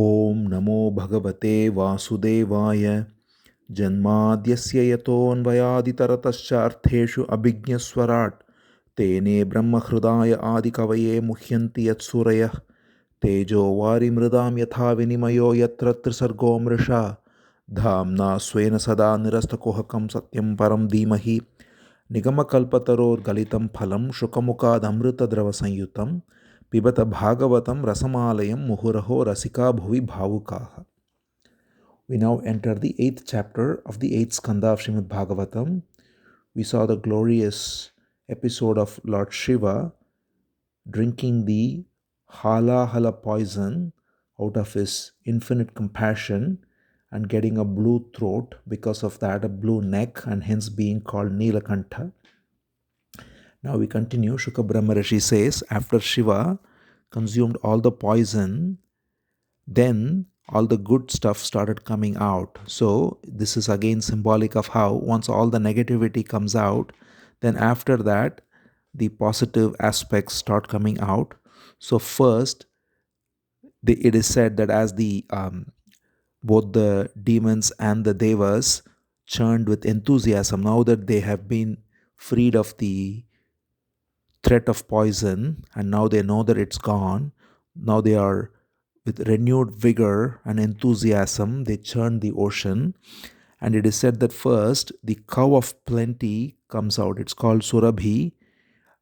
ॐ नमो भगवते वासुदेवाय जन्माद्यस्य यतोऽन्वयादितरतश्चार्थेषु अभिज्ञस्वराट् तेने ब्रह्महृदाय आदिकवये मुह्यन्ति यत्सूरयः तेजो वारिमृदां यथा विनिमयो यत्र त्रिसर्गो मृषा धाम्ना स्वेन सदा निरस्तकुहकं सत्यं परं धीमहि निगमकल्पतरोर्गलितं फलं शुकमुखादमृतद्रवसंयुतं पिबत भागवतं रसमालयं मुहुरहो रसिका भुवि भावुकाः. We now enter the 8th chapter of the 8th Skandha of Srimad Bhagavatam. We saw the glorious episode of Lord Shiva drinking the Halahala poison out of his infinite compassion and getting a blue throat, because of that a blue neck, and hence being called Nilakantha. Now we continue. Shuka Brahma Rishi says, after Shiva consumed all the poison, then all the good stuff started coming out. So this is again symbolic of how once all the negativity comes out, then after that the positive aspects start coming out. So first, it is said that as the both the demons and the devas churned with enthusiasm, now that they have been freed of the threat of poison and now they know that it's gone, now they are with renewed vigor and enthusiasm, they churn the ocean. And it is said that first the cow of plenty comes out. It's called Surabhi.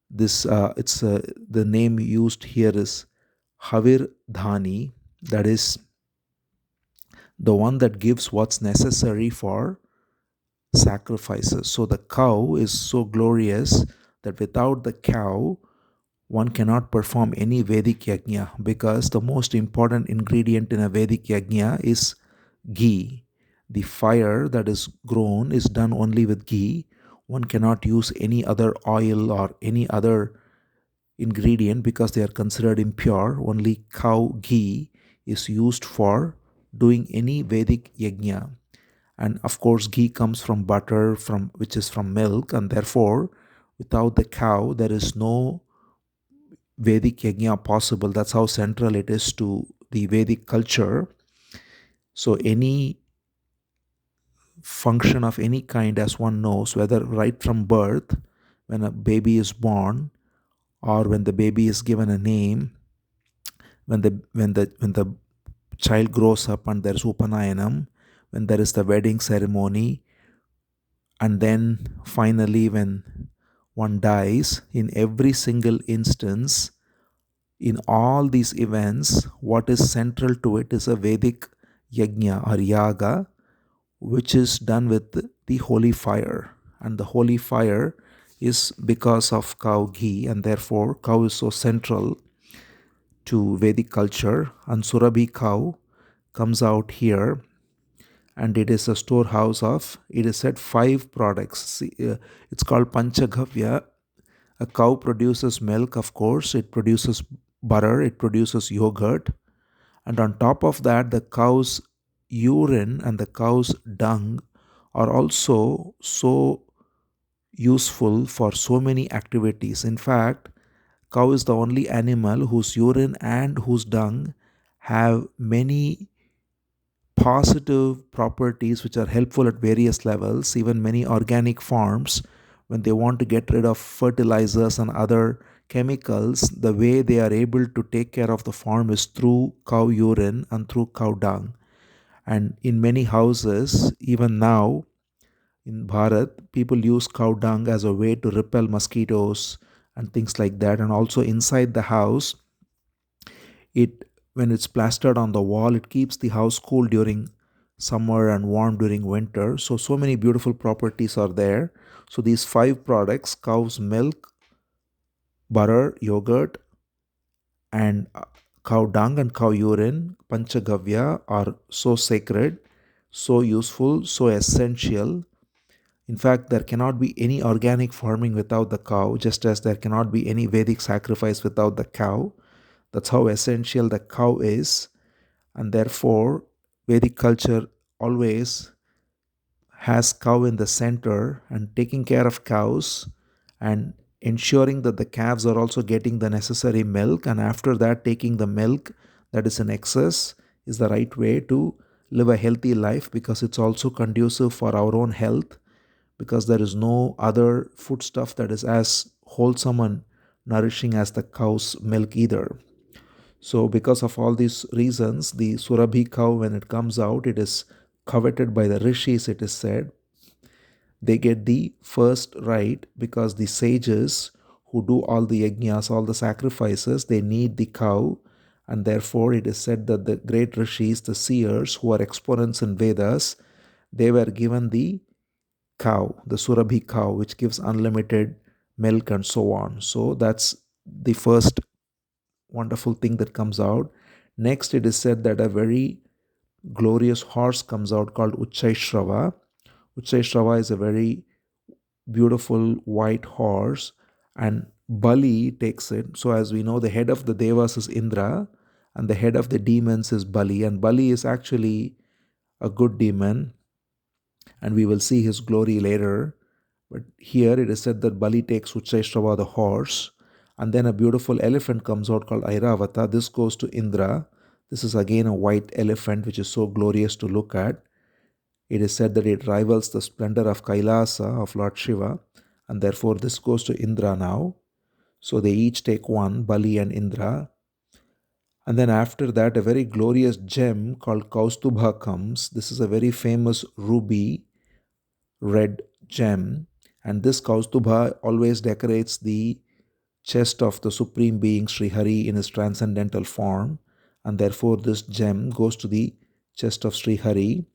The name used here is Havir Dhani, that is the one that gives what's necessary for sacrifices. So the cow is so glorious that without the cow, one cannot perform any Vedic yajna, because the most important ingredient in a Vedic yajna is ghee. The fire that is grown is done only with ghee. One cannot use any other oil or any other ingredient because they are considered impure. Only cow ghee is used for doing any Vedic yajna. And of course, ghee comes from butter, which is from milk, and therefore, without the cow, there is no Vedic yajna possible. That's how central it is to the Vedic culture. So any function of any kind, as one knows, whether right from birth, when a baby is born, or when the baby is given a name, when the child grows up and there's Upanayanam, when there is the wedding ceremony, and then finally when one dies, in every single instance, in all these events, what is central to it is a Vedic yajna or yaga, which is done with the holy fire. And the holy fire is because of cow ghee, and therefore cow is so central to Vedic culture. And Surabhi cow comes out here, and it is a storehouse of, it is said, 5 products. It's called Panchagavya. A cow produces milk, of course, it produces butter, it produces yogurt, and on top of that, the cow's urine and the cow's dung are also so useful for so many activities. In fact, cow is the only animal whose urine and whose dung have many positive properties which are helpful at various levels. Even many organic farms, when they want to get rid of fertilizers and other chemicals, the way they are able to take care of the farm is through cow urine and through cow dung. And in many houses, even now in Bharat, people use cow dung as a way to repel mosquitoes and things like that. And also inside the house, it when it's plastered on the wall, it keeps the house cool during summer and warm during winter. So many beautiful properties are there. So these 5 products, cow's milk, butter, yogurt, and cow dung and cow urine, Panchagavya, are so sacred, so useful, so essential. In fact, there cannot be any organic farming without the cow, just as there cannot be any Vedic sacrifice without the cow. That's how essential the cow is. And therefore, Vedic culture always has cow in the center, and taking care of cows and ensuring that the calves are also getting the necessary milk, and after that taking the milk that is in excess, is the right way to live a healthy life, because it's also conducive for our own health, because there is no other foodstuff that is as wholesome and nourishing as the cow's milk either. So, because of all these reasons, the Surabhi cow, when it comes out, it is coveted by the rishis, it is said. They get the first right because the sages who do all the yajnas, all the sacrifices, they need the cow. And therefore, it is said that the great rishis, the seers who are exponents in Vedas, they were given the cow, the Surabhi cow, which gives unlimited milk and so on. So that's the first wonderful thing that comes out. Next, it is said that a very glorious horse comes out called Uchchaishrava. Uchchaishrava is a very beautiful white horse, and Bali takes it. So, as we know, the head of the Devas is Indra, and the head of the demons is Bali. And Bali is actually a good demon, and we will see his glory later. But here it is said that Bali takes Uchchaishrava, the horse, and then a beautiful elephant comes out called Airavata. This goes to Indra. This is again a white elephant, which is so glorious to look at. It is said that it rivals the splendor of Kailasa, of Lord Shiva, and therefore this goes to Indra now. So they each take one, Bali and Indra. And then after that, a very glorious gem called Kaustubha comes. This is a very famous ruby red gem. And this Kaustubha always decorates the chest of the Supreme Being Sri Hari in his transcendental form. And therefore, this gem goes to the chest of Sri Hari.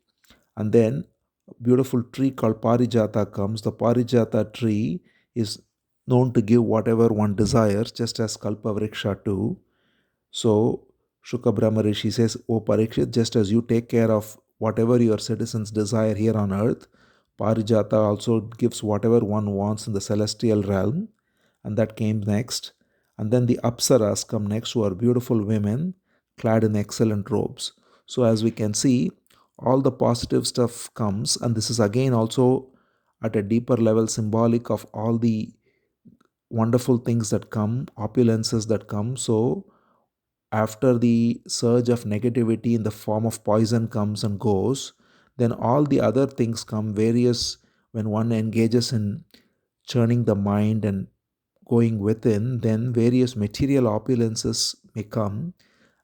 And then a beautiful tree called Parijata comes. The Parijata tree is known to give whatever one desires, just as Kalpa Vriksha too. So Shuka Brahma Rishi says, O Parikshit, just as you take care of whatever your citizens desire here on earth, Parijata also gives whatever one wants in the celestial realm. And that came next. And then the Apsaras come next, who are beautiful women clad in excellent robes. So, as we can see, all the positive stuff comes, and this is again also at a deeper level symbolic of all the wonderful things that come, opulences that come. So, after the surge of negativity in the form of poison comes and goes, then all the other things come, various, when one engages in churning the mind and going within, then various material opulences may come,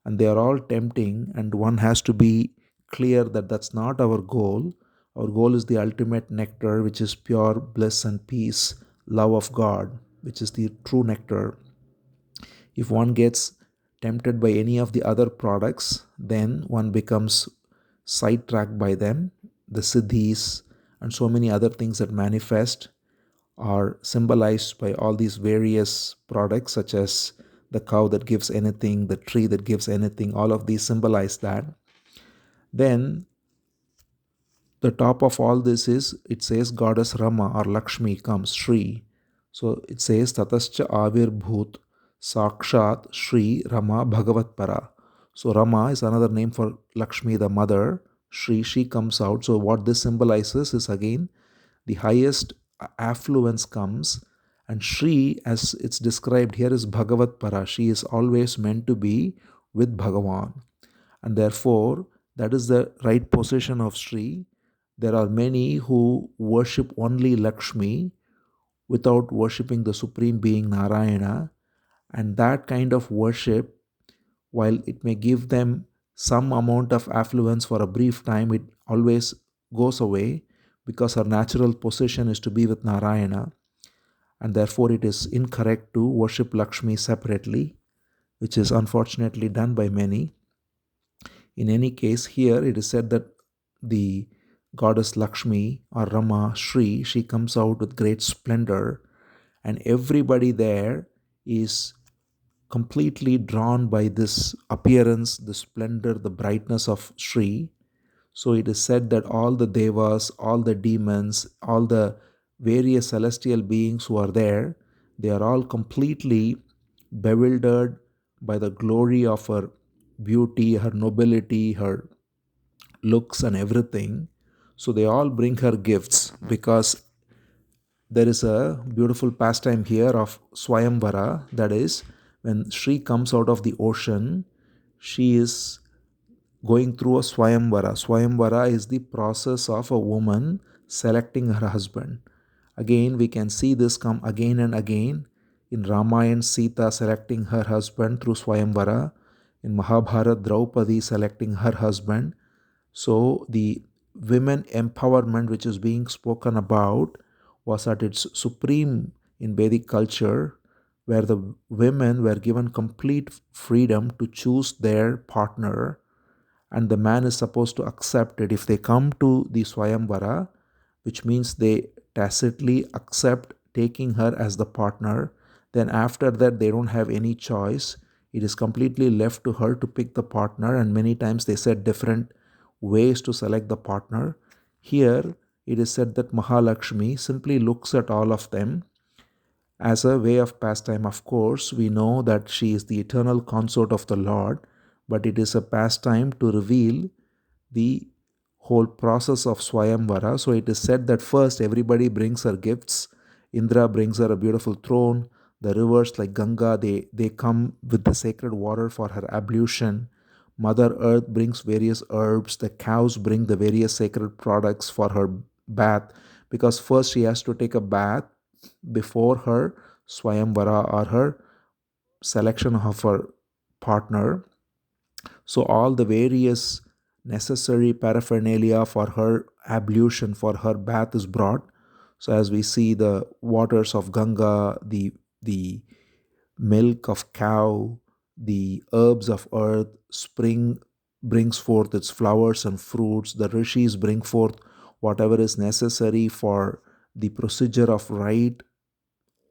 and they are all tempting, and one has to be clear that that's not our goal. Our goal is the ultimate nectar, which is pure bliss and peace, love of God, which is the true nectar. If one gets tempted by any of the other products, then one becomes sidetracked by them. The siddhis and so many other things that manifest are symbolized by all these various products, such as the cow that gives anything, the tree that gives anything. All of these symbolize that. Then the top of all this is, it says goddess Rama or Lakshmi comes, Sri. So it says Tatascha Avir Bhut Sakshat Sri Rama Bhagavat Para. So Rama is another name for Lakshmi, the mother. Sri, she comes out. So what this symbolizes is again the highest affluence comes, and Sri, as it's described here, is Bhagavat Para. She is always meant to be with Bhagavan, and therefore that is the right position of Sri. There are many who worship only Lakshmi without worshipping the Supreme Being Narayana, and that kind of worship, while it may give them some amount of affluence for a brief time, it always goes away, because our natural position is to be with Narayana, and therefore it is incorrect to worship Lakshmi separately, which is unfortunately done by many. In any case, here it is said that the goddess Lakshmi or Rama, Sri, she comes out with great splendor, and everybody there is completely drawn by this appearance, the splendor, the brightness of Sri. So it is said that all the devas, all the demons, all the various celestial beings who are there, they are all completely bewildered by the glory of her beauty, her nobility, her looks, and everything. So they all bring her gifts, because there is a beautiful pastime here of Swayamvara, that is, when Sri comes out of the ocean, she is going through a Swayamvara. Swayamvara is the process of a woman selecting her husband. Again, we can see this come again and again in Ramayana, Sita selecting her husband through Swayamvara, in Mahabharata, Draupadi selecting her husband. So, the women empowerment which is being spoken about was at its supreme in Vedic culture, where the women were given complete freedom to choose their partner, and the man is supposed to accept it. If they come to the Swayamvara, which means they tacitly accept taking her as the partner, then after that they don't have any choice. It is completely left to her to pick the partner, and many times they said different ways to select the partner. Here it is said that Mahalakshmi simply looks at all of them as a way of pastime. Of course, we know that she is the eternal consort of the Lord, but it is a pastime to reveal the whole process of Swayamvara. So it is said that first everybody brings her gifts. Indra brings her a beautiful throne. The rivers like Ganga, they come with the sacred water for her ablution. Mother Earth brings various herbs. The cows bring the various sacred products for her bath, because first she has to take a bath before her Swayamvara or her selection of her partner. So all the various necessary paraphernalia for her ablution, for her bath is brought. So as we see the waters of Ganga, the milk of cow, the herbs of earth, spring brings forth its flowers and fruits, the rishis bring forth whatever is necessary for the procedure of right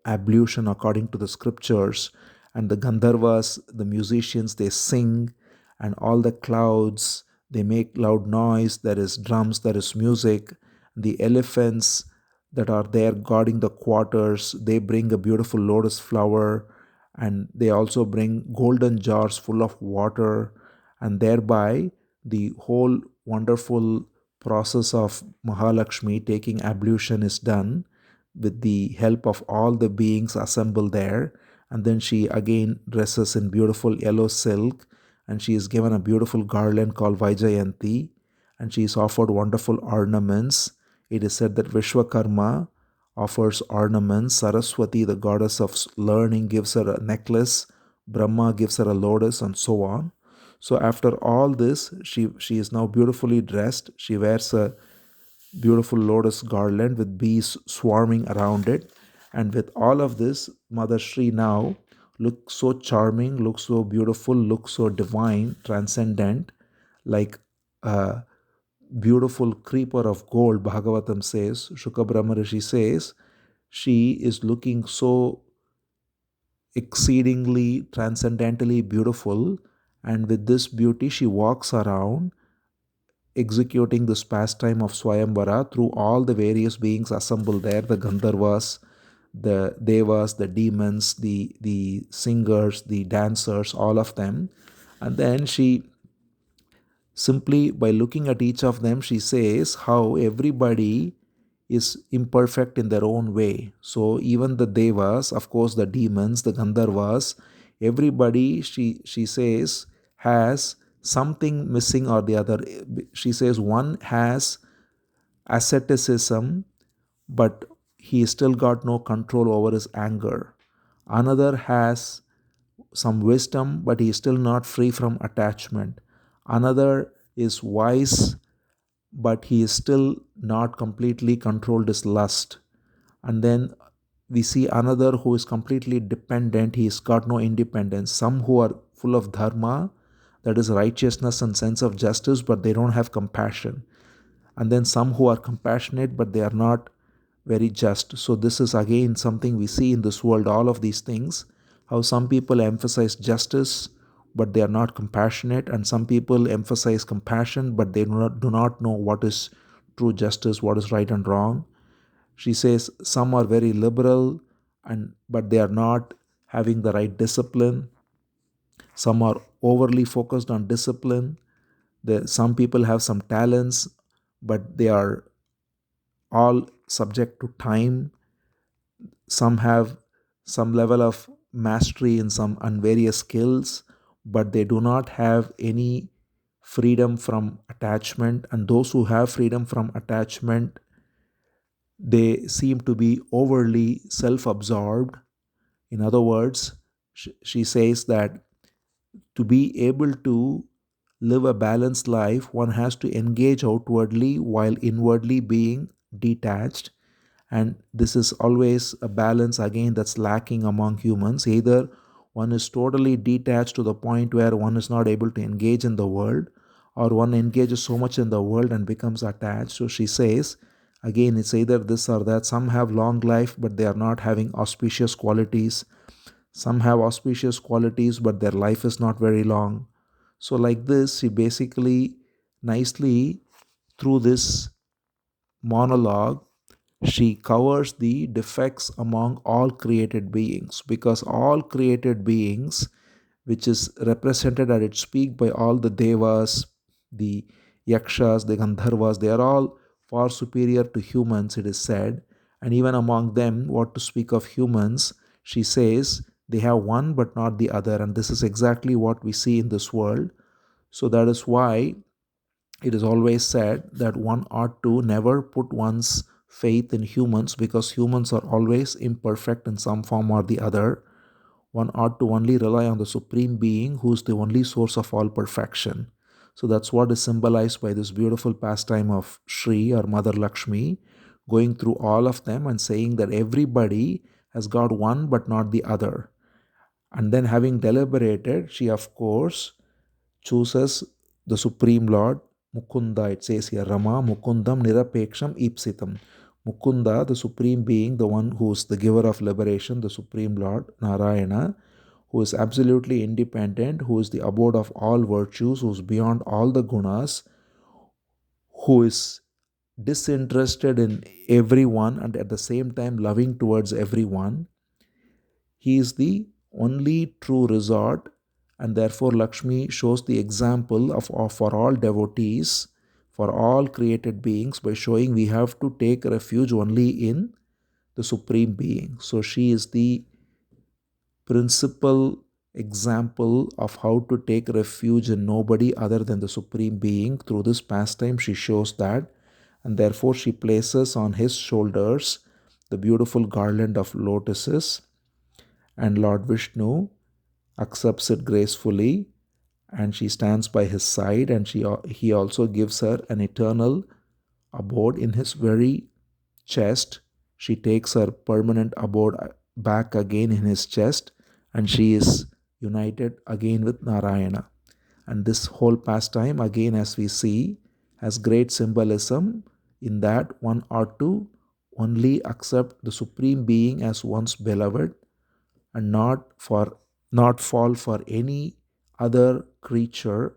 ablution according to the scriptures, and the Gandharvas, the musicians, they sing, and all the clouds, they make loud noise. There is drums, there is music. The elephants that are there guarding the quarters, they bring a beautiful lotus flower, and they also bring golden jars full of water, and thereby the whole wonderful process of Mahalakshmi taking ablution is done with the help of all the beings assembled there. And then she again dresses in beautiful yellow silk, and she is given a beautiful garland called Vaijayanti, and she is offered wonderful ornaments. It is said that Vishwakarma offers ornaments, Saraswati, the goddess of learning, gives her a necklace, Brahma gives her a lotus, and so on. So after all this, she is now beautifully dressed. She wears a beautiful lotus garland with bees swarming around it. And with all of this, Mother Sri now looks so charming, looks so beautiful, looks so divine, transcendent, like a beautiful creeper of gold. Bhagavatam says, Shukha Brahma Rishi says, she is looking so exceedingly transcendently beautiful. And with this beauty, she walks around executing this pastime of Swayamvara through all the various beings assembled there, the Gandharvas, the Devas, the demons, the singers, the dancers, all of them. And then she simply, by looking at each of them, she says how everybody is imperfect in their own way. So even the Devas, of course, the demons, the Gandharvas, everybody, she says, has something missing or the other. She says one has asceticism, but he still got no control over his anger. Another has some wisdom, but he is still not free from attachment. Another is wise, but he is still not completely controlled his lust. And then we see another who is completely dependent, he's got no independence. Some who are full of dharma, that is righteousness and sense of justice, but they don't have compassion. And then some who are compassionate, but they are not very just. So this is again something we see in this world, all of these things, how some people emphasize justice but they are not compassionate, and some people emphasize compassion but they do not know what is true justice, what is right and wrong. She says some are very liberal and but they are not having the right discipline. Some are overly focused on discipline. Some people have some talents, but they are all subject to time. Some have some level of mastery in some and various skills, but they do not have any freedom from attachment, and those who have freedom from attachment, they seem to be overly self absorbed. In other words, she says that to be able to live a balanced life, one has to engage outwardly while inwardly being detached. And this is always a balance again that's lacking among humans. Either one is totally detached to the point where one is not able to engage in the world, or one engages so much in the world and becomes attached. So she says, again, it's either this or that. Some have long life, but they are not having auspicious qualities. Some have auspicious qualities, but their life is not very long. So, like this, she basically nicely, through this monologue, she covers the defects among all created beings, because all created beings, which is represented at its peak by all the devas, the yakshas, the gandharvas, they are all far superior to humans, it is said. And even among them, what to speak of humans, she says they have one but not the other. And this is exactly what we see in this world. So that is why it is always said that one ought to never put one's faith in humans, because humans are always imperfect in some form or the other. One ought to only rely on the Supreme Being, who is the only source of all perfection. So that's what is symbolized by this beautiful pastime of Sri or Mother Lakshmi, going through all of them and saying that everybody has got one but not the other. And then, having deliberated, she of course chooses the Supreme Lord, Mukunda. It says here, Rama Mukundam Nirapeksham Ipsitam. Mukunda, the Supreme Being, the one who is the giver of liberation, the Supreme Lord, Narayana, who is absolutely independent, who is the abode of all virtues, who is beyond all the gunas, who is disinterested in everyone and at the same time loving towards everyone. He is the only true resort, and therefore Lakshmi shows the example of for all devotees, for all created beings, by showing we have to take refuge only in the Supreme Being. So she is the principal example of how to take refuge in nobody other than the Supreme Being. Through this pastime, she shows that, and therefore she places on his shoulders the beautiful garland of lotuses, and Lord Vishnu accepts it gracefully, and she stands by his side, and he also gives her an eternal abode in his very chest. She takes her permanent abode back again in his chest, and she is united again with Narayana. And this whole pastime, again, as we see, has great symbolism, in that one ought to only accept the Supreme Being as one's beloved, and not fall for any other creature,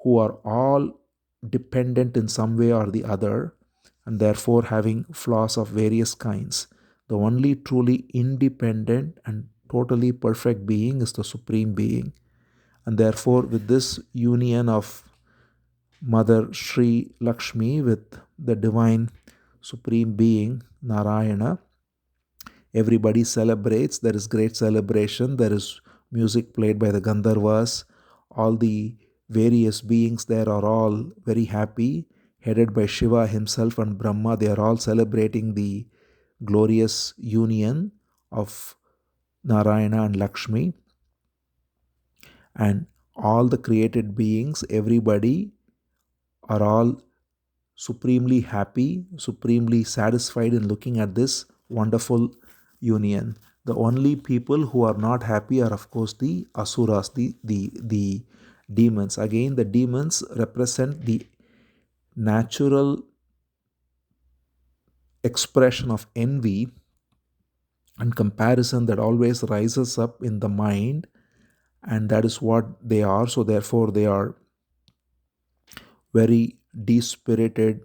who are all dependent in some way or the other, and therefore having flaws of various kinds. The only truly independent and totally perfect being is the Supreme Being. And therefore, with this union of Mother Sri Lakshmi with the divine Supreme Being Narayana, everybody celebrates. There is great celebration. There is music played by the Gandharvas. All the various beings there are all very happy, headed by Shiva himself and Brahma. They are all celebrating the glorious union of Narayana and Lakshmi. And all the created beings, everybody, are all supremely happy, supremely satisfied in looking at this wonderful union. The only people who are not happy are, of course, the asuras, the demons. Again, the demons represent the natural expression of envy and comparison that always rises up in the mind, and that is what they are. So, therefore, they are very dispirited,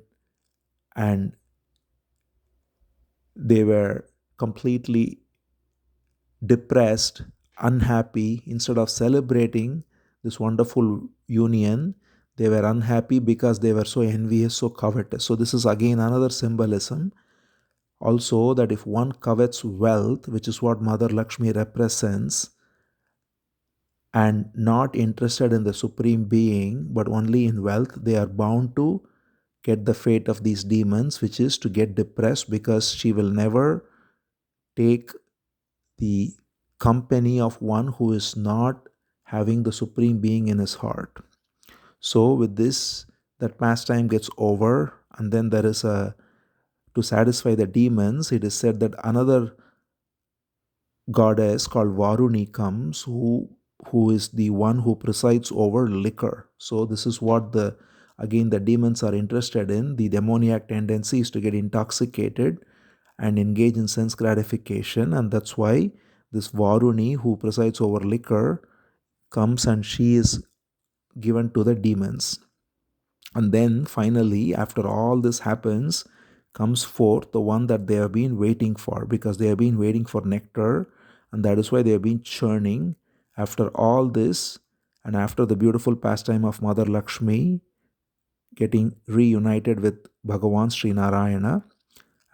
and they were completely depressed, unhappy. Instead of celebrating this wonderful union, they were unhappy because they were so envious, so covetous. So, this is again another symbolism also, that if one covets wealth, which is what Mother Lakshmi represents, and not interested in the Supreme Being, but only in wealth, they are bound to get the fate of these demons, which is to get depressed because she will never take the company of one who is not having the Supreme Being in his heart. So, with this, that pastime gets over, and then there is a to satisfy the demons. It is said that another goddess called Varuni comes, who is the one who presides over liquor. So this is what the demons are interested in. The demoniac tendency is to get intoxicated and engage in sense gratification, and that's why this Varuni, who presides over liquor, comes and she is given to the demons. And then finally, after all this happens, comes forth the one that they have been waiting for, because they have been waiting for nectar, and that is why they have been churning. After all this, and after the beautiful pastime of Mother Lakshmi getting reunited with Bhagavan Sri Narayana,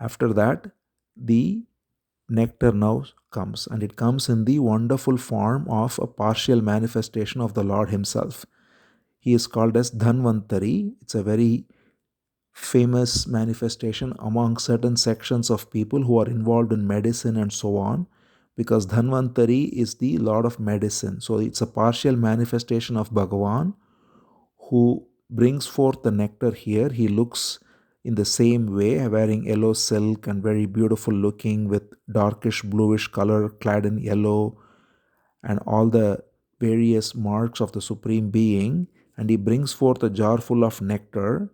after that, the nectar now comes, and it comes in the wonderful form of a partial manifestation of the Lord Himself. He is called as Dhanwantri. It's a very famous manifestation among certain sections of people who are involved in medicine and so on, because Dhanvantari is the Lord of medicine. So it's a partial manifestation of Bhagavan who brings forth the nectar here. He looks in the same way, wearing yellow silk and very beautiful looking with darkish bluish color, clad in yellow, and all the various marks of the Supreme Being. And he brings forth a jar full of nectar,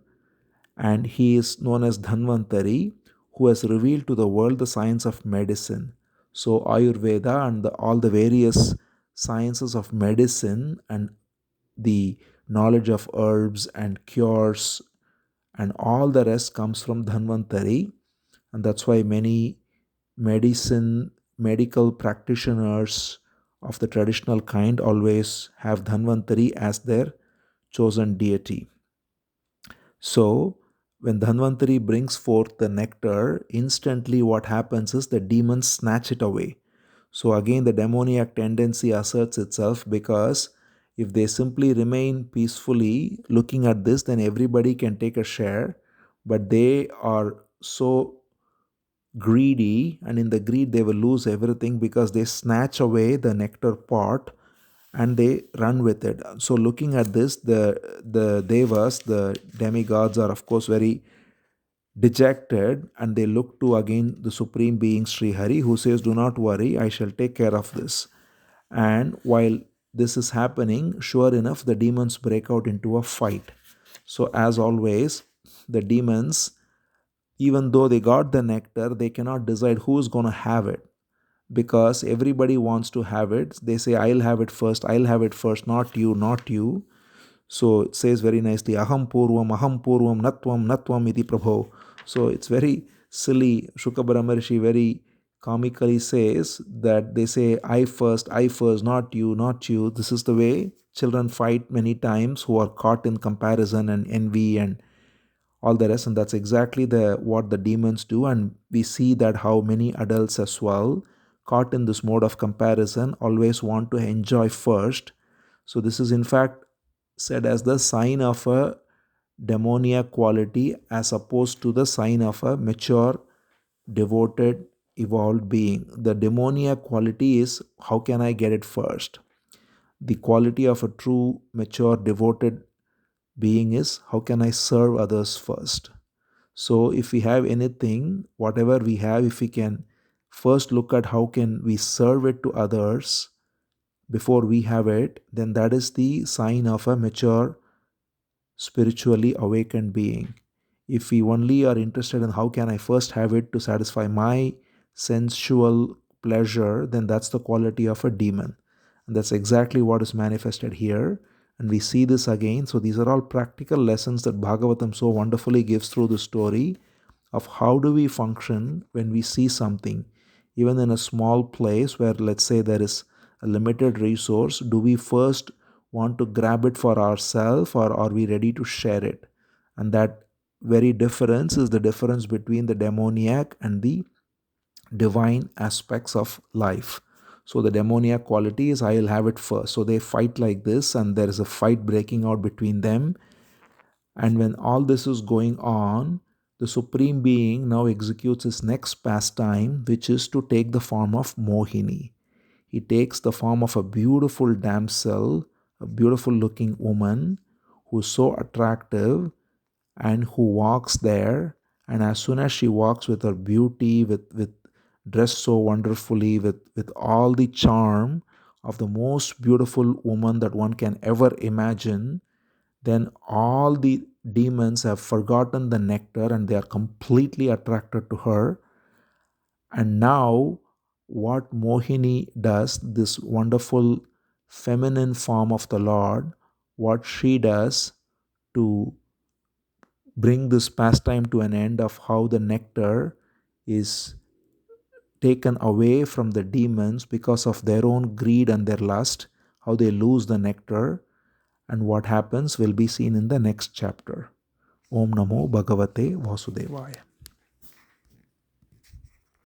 and he is known as Dhanvantari, who has revealed to the world the science of medicine. So Ayurveda and all the various sciences of medicine and the knowledge of herbs and cures and all the rest comes from Dhanvantari, and that's why many medical practitioners of the traditional kind always have Dhanvantari as their chosen deity. So, when Dhanvantari brings forth the nectar, instantly what happens is the demons snatch it away. So, again, the demoniac tendency asserts itself, because if they simply remain peacefully looking at this, then everybody can take a share. But they are so greedy, and in the greed, they will lose everything because they snatch away the nectar pot and they run with it. So looking at this, the devas, the demigods, are of course very dejected, and they look to again the supreme being Sri Hari, who says, "Do not worry, I shall take care of this." And while this is happening, sure enough, the demons break out into a fight. So as always, the demons, even though they got the nectar, they cannot decide who is going to have it, because everybody wants to have it. They say, I'll have it first, not you, not you. So it says very nicely, aham purvam, natvam iti prabho. So it's very silly. Shukabara Maharishi very comically says that they say, I first, not you, not you. This is the way children fight many times, who are caught in comparison and envy and all the rest. And that's exactly the what the demons do. And we see that how many adults as well, caught in this mode of comparison, always want to enjoy first. So this is in fact said as the sign of a demoniac quality, as opposed to the sign of a mature, devoted, evolved being. The demoniac quality is, how can I get it first? The quality of a true, mature, devoted being is, how can I serve others first? So if we have anything, whatever we have, if we can first look at how can we serve it to others before we have it, then that is the sign of a mature, spiritually awakened being. If we only are interested in how can I first have it to satisfy my sensual pleasure, then that's the quality of a demon. And that's exactly what is manifested here. And we see this again. So these are all practical lessons that Bhagavatam so wonderfully gives through the story of how do we function when we see something, even in a small place where, let's say, there is a limited resource. Do we first want to grab it for ourselves, or are we ready to share it? And that very difference is the difference between the demoniac and the divine aspects of life. So the demoniac quality is I'll have it first. So they fight like this, and there is a fight breaking out between them. And when all this is going on, the Supreme Being now executes his next pastime, which is to take the form of Mohini. He takes the form of a beautiful damsel, a beautiful looking woman who is so attractive and who walks there. And as soon as she walks with her beauty, with dressed so wonderfully, with all the charm of the most beautiful woman that one can ever imagine, then all the demons have forgotten the nectar and they are completely attracted to her. And now, what Mohini does, this wonderful feminine form of the Lord, what she does to bring this pastime to an end of how the nectar is taken away from the demons because of their own greed and their lust, how they lose the nectar, and what happens will be seen in the next chapter. Om Namo Bhagavate Vasudevaya.